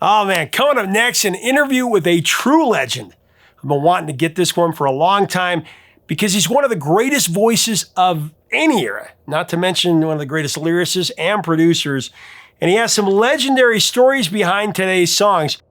Oh man, coming up next, an interview with a true legend. I've been wanting to get this one for a long time because he's one of the greatest voices of any era, not to mention one of the greatest lyricists and producers. And he has some legendary stories behind today's songs.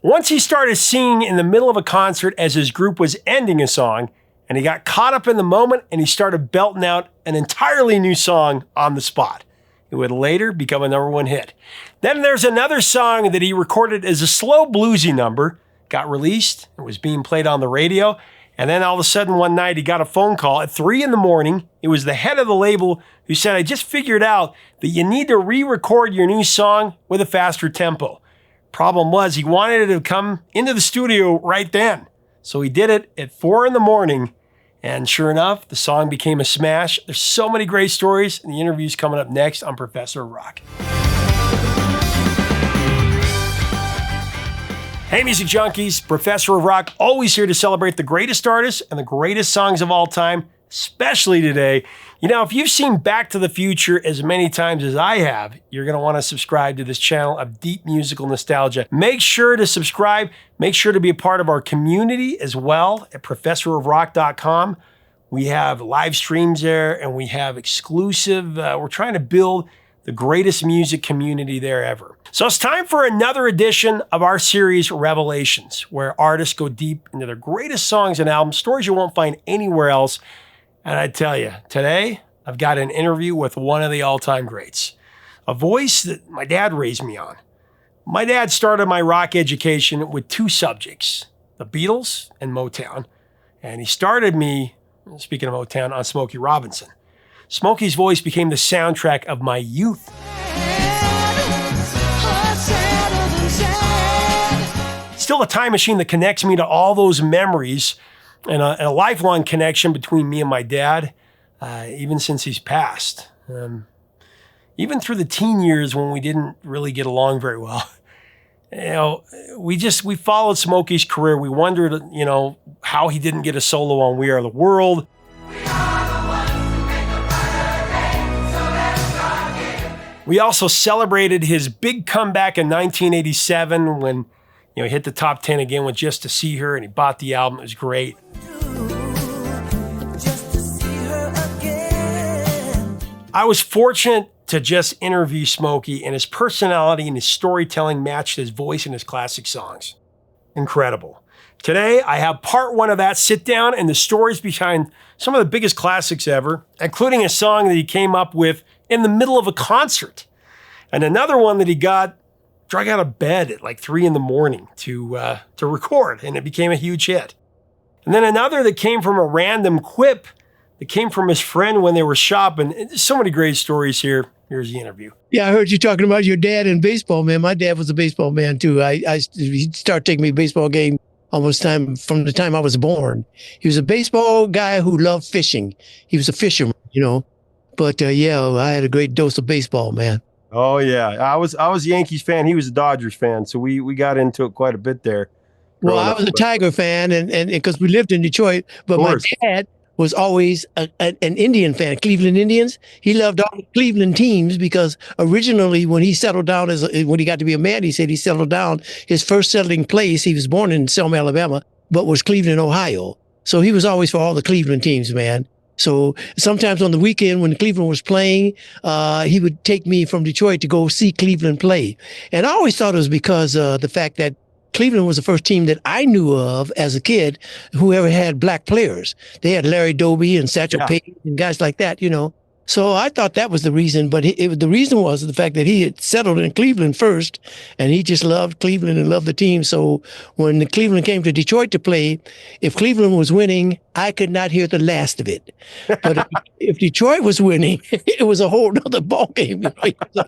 Once he started singing in the middle of a concert as his group was ending a song, and he got caught up in the moment and he started belting out an entirely new song on the spot. It would later become a #1 hit. Then there's another song that he recorded as a slow bluesy number, got released, it was being played on the radio, and then all of a sudden one night he got a phone call at 3 a.m. It was the head of the label who said, "I just figured out that you need to re-record your new song with a faster tempo." Problem was, he wanted it to come into the studio right then. So he did it at 4 a.m, and sure enough, the song became a smash. There's so many great stories, and the interview's coming up next on Professor of Rock. Hey, music junkies, Professor of Rock, always here to celebrate the greatest artists and the greatest songs of all time, especially today. You know, if you've seen Back to the Future as many times as I have, you're going to want to subscribe to this channel of deep musical nostalgia. Make sure to subscribe. Make sure to be a part of our community as well at professorofrock.com. We have live streams there and we have exclusive, we're trying to build the greatest music community there ever. So it's time for another edition of our series, Revelations, where artists go deep into their greatest songs and albums, stories you won't find anywhere else. And I tell you, today, I've got an interview with one of the all-time greats, a voice that my dad raised me on. My dad started my rock education with two subjects, the Beatles and Motown. And he started me, speaking of Motown, on Smokey Robinson. Smokey's voice became the soundtrack of my youth. Still a time machine that connects me to all those memories and a lifelong connection between me and my dad, even since he's passed. Even through the teen years when we didn't really get along very well. You know, we followed Smokey's career. We wondered, you know, how he didn't get a solo on We Are the World. We also celebrated his big comeback in 1987 when, you know, he hit the top 10 again with Just to See Her, and he bought the album. It was great. I was fortunate to just interview Smokey, and his personality and his storytelling matched his voice and his classic songs. Incredible. Today, I have part one of that sit down and the stories behind some of the biggest classics ever, including a song that he came up with in the middle of a concert, and another one that he got drug out of bed at like 3 a.m. to record, and it became a huge hit. And then another that came from a random quip that came from his friend when they were shopping. There's so many great stories here. Here's the interview. Yeah, I heard you talking about your dad and baseball, man. My dad was a baseball man too. He started taking me to baseball game almost from the time I was born. He was a baseball guy who loved fishing. He was a fisherman, you know. But yeah, I had a great dose of baseball, man. Oh yeah, I was a Yankees fan. He was a Dodgers fan, so we got into it quite a bit there. Well, I was a Tiger fan, and because we lived in Detroit, but my dad was always an Indian fan, Cleveland Indians. He loved all the Cleveland teams because originally when he settled down when he got to be a man, he said he settled down. His first settling place, he was born in Selma, Alabama, but was Cleveland, Ohio. So he was always for all the Cleveland teams, man. So sometimes on the weekend when Cleveland was playing, he would take me from Detroit to go see Cleveland play. And I always thought it was because the fact that Cleveland was the first team that I knew of as a kid who ever had black players. They had Larry Doby and Satchel Paige and guys like that, you know. So I thought that was the reason, but the reason was the fact that he had settled in Cleveland first, and he just loved Cleveland and loved the team. So when the Cleveland came to Detroit to play, if Cleveland was winning, I could not hear the last of it. But if Detroit was winning, it was a whole other ball game. You know?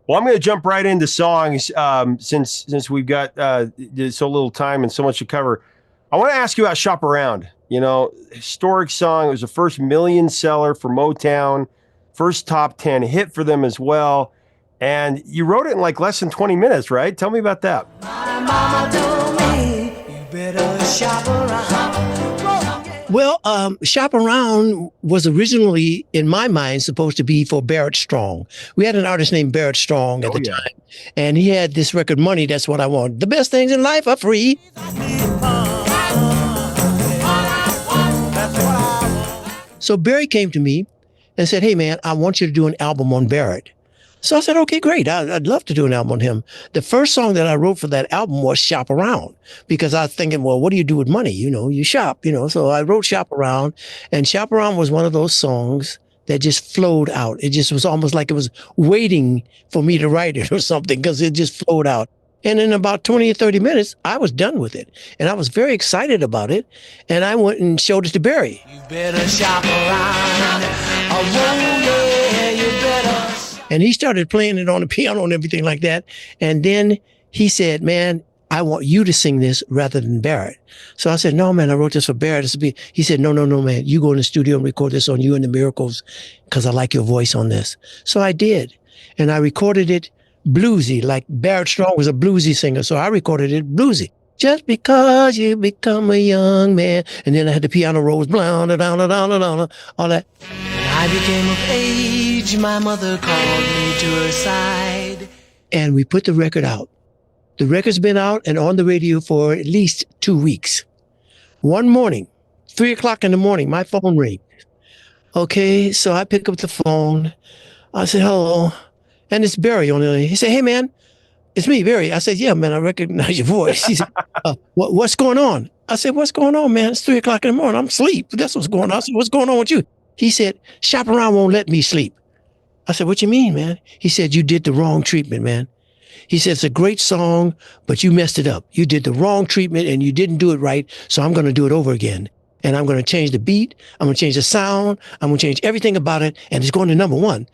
Well, I'm going to jump right into songs since we've got so little time and so much to cover. I want to ask you about Shop Around. You know, historic song. It was the first million seller for Motown, first top 10 hit for them as well. And you wrote it in like less than 20 minutes, right? Tell me about that. My mama told me you better shop around. Well, Shop Around was originally, in my mind, supposed to be for Barrett Strong. We had an artist named Barrett Strong at the time, and he had this record, Money, That's What I Want. The best things in life are free. So Barry came to me and said, hey, man, I want you to do an album on Barrett. So I said, okay, great. I'd love to do an album on him. The first song that I wrote for that album was Shop Around, because I was thinking, well, what do you do with money? You know, you shop, you know. So I wrote Shop Around, and Shop Around was one of those songs that just flowed out. It just was almost like it was waiting for me to write it or something, because it just flowed out. And in about 20 or 30 minutes, I was done with it. And I was very excited about it. And I went and showed it to Barry. You better shop around. Oh, yeah, you better. And he started playing it on the piano and everything like that. And then he said, man, I want you to sing this rather than Barrett. So I said, no, man, I wrote this for Barrett. He said, no, man, you go in the studio and record this on You and the Miracles, because I like your voice on this. So I did. And I recorded it bluesy, like Barrett Strong was a bluesy singer. So I recorded it bluesy. Just because you become a young man. And then I had the piano rolls, blah, da, da, da, da, da, da, all that. When I became of age, my mother called me to her side. And we put the record out. The record's been out and on the radio for at least 2 weeks. One morning, 3 o'clock in the morning, my phone rings. Okay, so I pick up the phone. I said, hello. And it's Barry on the other. He said, hey, man, it's me, Barry. I said, yeah, man, I recognize your voice. He said, what's going on? I said, what's going on, man? It's 3 o'clock in the morning. I'm asleep. That's what's going on. I said, what's going on with you? He said, Shop Around won't let me sleep. I said, what you mean, man? He said, you did the wrong treatment, man. He said, it's a great song, but you messed it up. You did the wrong treatment and you didn't do it right. So I'm going to do it over again. And I'm going to change the beat. I'm going to change the sound. I'm going to change everything about it. And it's going to #1.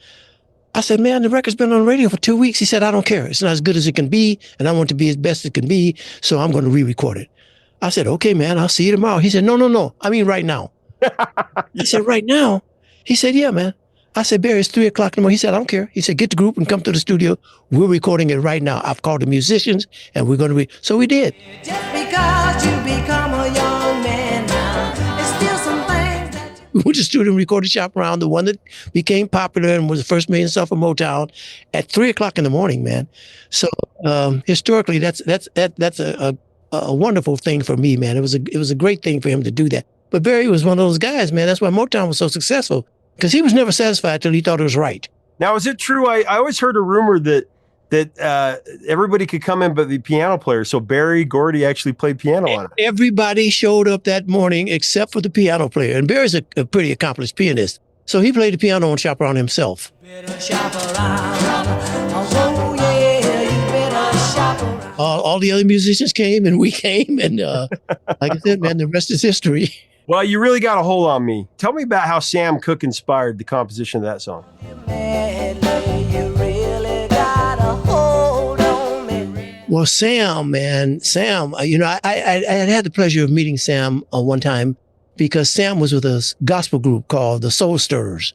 I said, man, the record's been on the radio for 2 weeks. He said, I don't care. It's not as good as it can be, and I want it to be as best it can be, so I'm going to re-record it. I said, okay, man, I'll see you tomorrow. He said, no. I mean right now. I said, right now? He said, yeah, man. I said, Barry, it's 3 o'clock in the morning. He said, I don't care. He said, get the group and come to the studio. We're recording it right now. I've called the musicians, and we're going to So we did. Just because you become a young man now, it's still some things that we went to the studio and recorded Shop Around, the one that became popular and was the first million sell for Motown, at 3 o'clock in the morning, man. So historically, that's a wonderful thing for me, man. It was a great thing for him to do that. But Barry was one of those guys, man. That's why Motown was so successful, because he was never satisfied till he thought it was right. Now, is it true? I always heard a rumor that everybody could come in but the piano player. So Barry Gordy actually played piano on it. Everybody showed up that morning except for the piano player. And Barry's a pretty accomplished pianist. So he played the piano on Shop Around himself. All the other musicians came and we came. And like I said, man, the rest is history. Well, you really got a hold on me. Tell me about how Sam Cooke inspired the composition of that song. Well, Sam, you know, I had the pleasure of meeting Sam one time, because Sam was with a gospel group called the Soul Stirrers.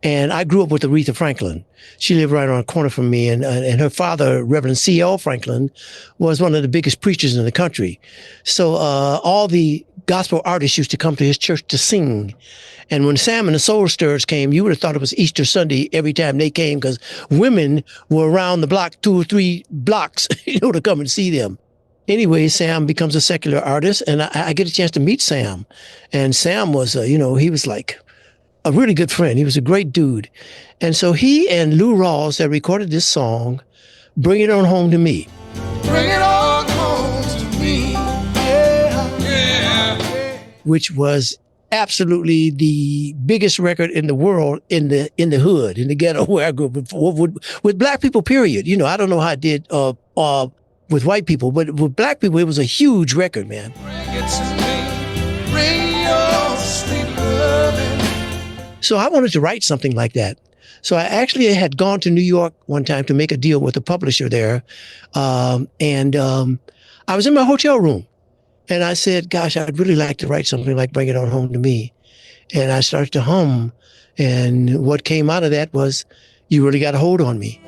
And I grew up with Aretha Franklin. She lived right around the corner from me. And her father, Reverend C.L. Franklin, was one of the biggest preachers in the country. So all the gospel artists used to come to his church to sing. And when Sam and the Soul Stirrers came, you would have thought it was Easter Sunday every time they came, because women were around the block, 2 or 3 blocks, you know, to come and see them. Anyway, Sam becomes a secular artist, and I get a chance to meet Sam. And Sam was, you know, he was like a really good friend. He was a great dude. And so he and Lou Rawls had recorded this song, Bring It On Home to Me. Bring it on home to me, yeah. Which was absolutely the biggest record in the world, in the hood, in the ghetto where I grew up, with black people, period. You know, I don't know how it did with white people, but with black people, it was a huge record, man. Bring it to me. Bring your sweet loving. So I wanted to write something like that. So I actually had gone to New York one time to make a deal with a publisher there. And I was in my hotel room. And I said, gosh, I'd really like to write something like Bring It On Home to Me. And I started to hum. And what came out of that was, You Really Got a Hold on Me.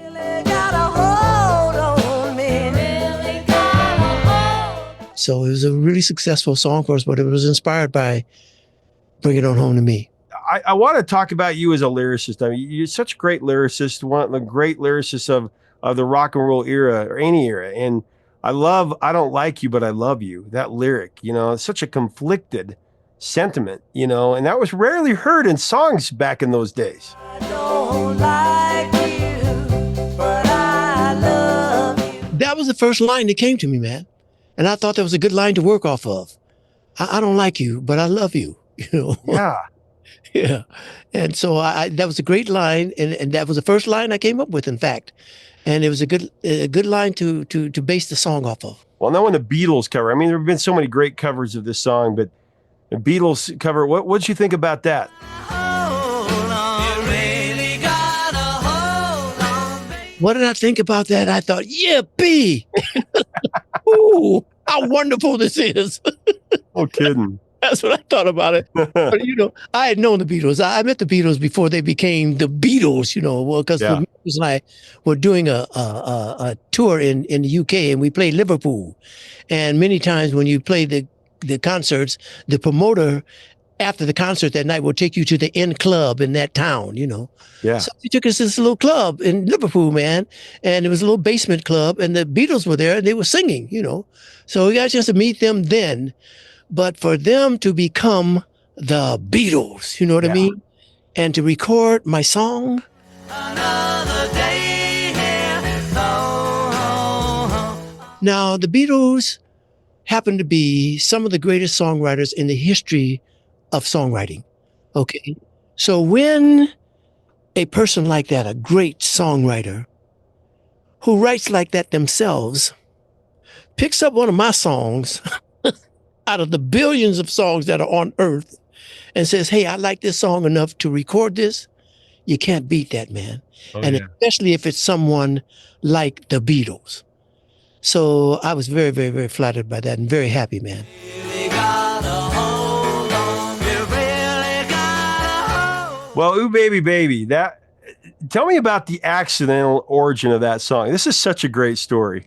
So it was a really successful song for us, but it was inspired by Bring It On Home to Me. I want to talk about you as a lyricist. I mean, you're such a great lyricist, one of the great lyricists of the rock and roll era or any era. And I love I Don't Like You, But I Love You. That lyric, it's such a conflicted sentiment, and that was rarely heard in songs back in those days. I don't like you, but I love you. That was the first line that came to me, man. And I thought that was a good line to work off of. I don't like you, but I love you. Yeah. Yeah. And so that was a great line. And that was the first line I came up with, in fact. And it was a good line to base the song off of. Well, now when the Beatles cover, I mean, there have been so many great covers of this song, but the Beatles cover, what did you think about that? What did I think about that? I thought, yippee! Ooh, how wonderful this is. No kidding. That's what I thought about it. But, I had known the Beatles. I met the Beatles before they became the Beatles, because the Beatles and I were doing a tour in the UK, and we played Liverpool. And many times when you play the concerts, the promoter after the concert that night will take you to the end club in that town, Yeah. So he took us to this little club in Liverpool, man. And it was a little basement club, and the Beatles were there and they were singing, So we got a chance to meet them then. But for them to become the Beatles, you know what I mean? And to record my song. Another day here. Now, the Beatles happen to be some of the greatest songwriters in the history of songwriting. Okay. So when a person like that, a great songwriter who writes like that themselves, picks up one of my songs out of the billions of songs that are on earth and says, hey, I like this song enough to record this, you can't beat that, man. Especially if it's someone like the Beatles. So I was very, very, very flattered by that and very happy, man. Well, Ooh Baby Baby, tell me about the accidental origin of that song. This is such a great story.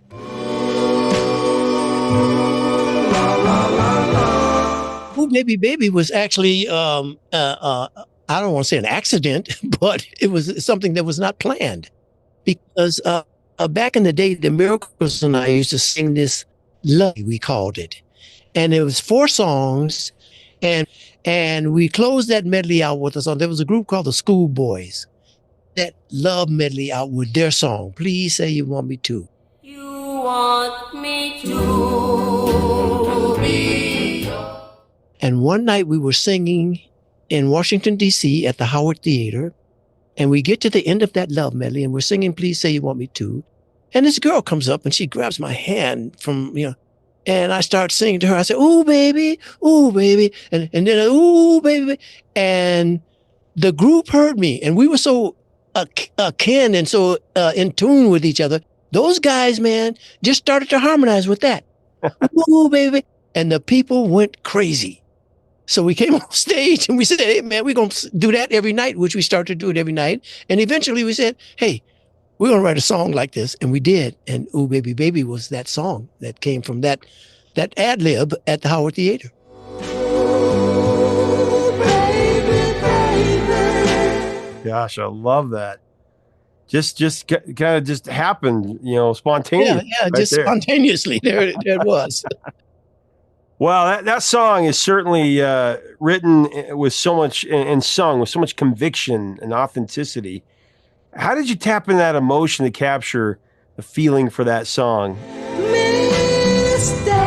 Ooh Baby Baby was actually, I don't want to say an accident, but it was something that was not planned. Because back in the day, the Miracles and I used to sing this love, we called it. And it was 4 songs, and we closed that medley out with a song. There was a group called the Schoolboys that love medley out with their song, Please Say You Want Me To. You want me to be. And one night we were singing in Washington, D.C. at the Howard Theater, and we get to the end of that love medley, and we're singing Please Say You Want Me To. And this girl comes up, and she grabs my hand from, and I start singing to her. I say, ooh, baby, and then, ooh, baby. And the group heard me, and we were so akin and so in tune with each other. Those guys, man, just started to harmonize with that. Ooh, baby. And the people went crazy. So we came on stage and we said, hey, man, we're going to do that every night, which we started to do it every night. And eventually we said, hey, we're going to write a song like this. And we did. And Ooh Baby Baby was that song that came from that ad lib at the Howard Theater. Ooh, baby, baby. Gosh, I love that. Just kind of just happened, spontaneously. Yeah, right just there. Spontaneously. There it was. Well, that song is certainly written with so much and sung with so much conviction and authenticity. How did you tap into that emotion to capture the feeling for that song? Mistakes,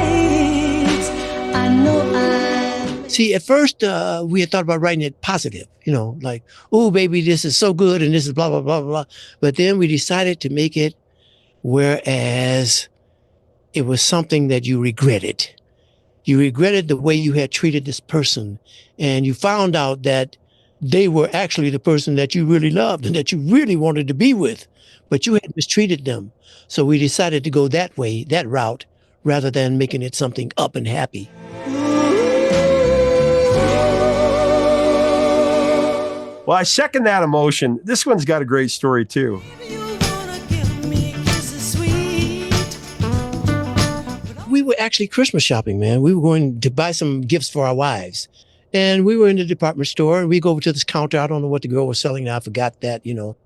I know See, at first we had thought about writing it positive, like, oh, baby, this is so good and this is blah, blah, blah, blah. But then we decided to make it whereas it was something that you regretted. You regretted the way you had treated this person, and you found out that they were actually the person that you really loved and that you really wanted to be with, but you had mistreated them. So we decided to go that way, that route, rather than making it something up and happy. Well, I second that emotion. This one's got a great story too. We were actually Christmas shopping, man. We were going to buy some gifts for our wives. And we were in the department store, and we go over to this counter. I don't know what the girl was selling now. I forgot that, you know.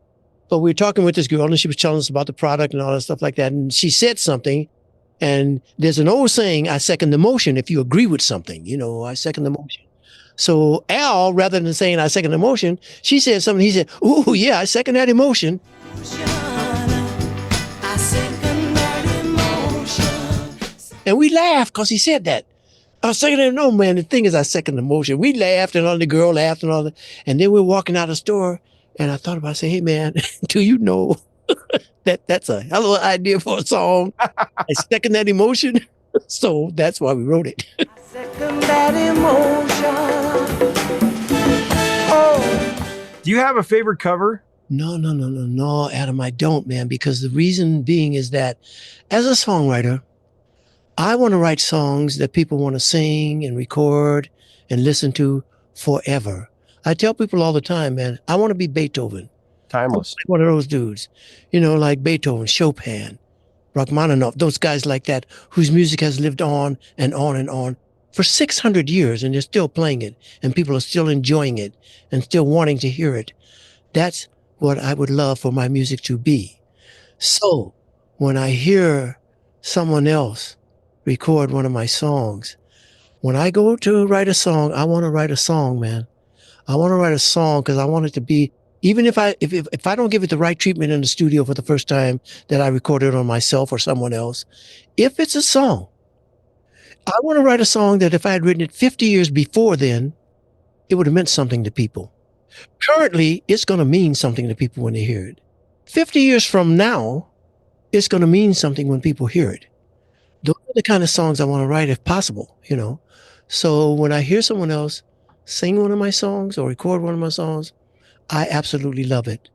But we were talking with this girl, and she was telling us about the product and all that stuff like that. And she said something, and there's an old saying, I second the motion if you agree with something. You know, I second the motion. So Al, rather than saying I second the motion, she said something. He said, ooh, yeah, I second that emotion. I second that emotion. And we laughed because he said that. I was second, no, man, the thing is I second the motion. We laughed, and all the girl laughed and all that. And then we were walking out of the store, and I thought about saying, hey, man, do you know that's a hell of an idea for a song? I second that emotion. So that's why we wrote it. I second that emotion. Oh. Do you have a favorite cover? No, Adam, I don't, man, because the reason being is that as a songwriter, I want to write songs that people want to sing and record and listen to forever. I tell people all the time, man, I want to be Beethoven. Timeless. Like one of those dudes, you know, like Beethoven, Chopin, Rachmaninoff, those guys like that, whose music has lived on and on and on for 600 years, and they're still playing it, and people are still enjoying it and still wanting to hear it. That's what I would love for my music to be. So when I hear someone else record one of my songs, when I go to write a song, I want to write a song, man. I want to write a song because I want it to be, even if I don't give it the right treatment in the studio for the first time that I recorded on myself or someone else, if it's a song, I want to write a song that if I had written it 50 years before then, it would have meant something to people. Currently, it's going to mean something to people when they hear it. 50 years from now, it's going to mean something when people hear it. Those are the kind of songs I want to write if possible, you know. So when I hear someone else sing one of my songs or record one of my songs, I absolutely love it.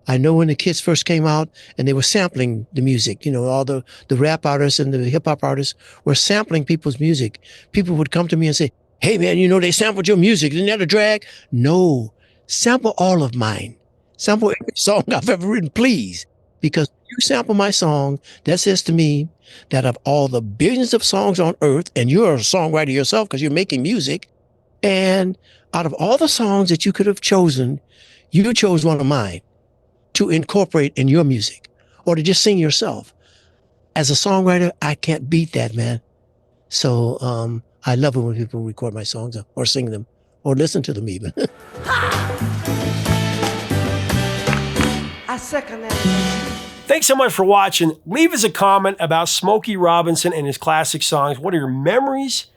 I know when the kids first came out and they were sampling the music, you know, all the rap artists and the hip hop artists were sampling people's music. People would come to me and say, hey man, you know, they sampled your music. Isn't that a drag? No, sample all of mine. Sample every song I've ever written, please. Because you sample my song, that says to me that of all the billions of songs on earth, and you're a songwriter yourself because you're making music, and out of all the songs that you could have chosen, you chose one of mine to incorporate in your music or to just sing yourself. As a songwriter, I can't beat that, man. So I love it when people record my songs or sing them or listen to them even. I second that. Thanks so much for watching. Leave us a comment about Smokey Robinson and his classic songs. What are your memories?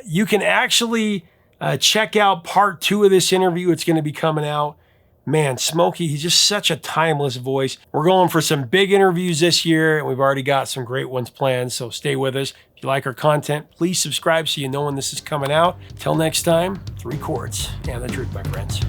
You can actually check out part 2 of this interview. It's going to be coming out. Man, Smokey, he's just such a timeless voice. We're going for some big interviews this year, and we've already got some great ones planned, so stay with us. If you like our content, please subscribe so you know when this is coming out. Till next time, 3 chords and the truth, my friends.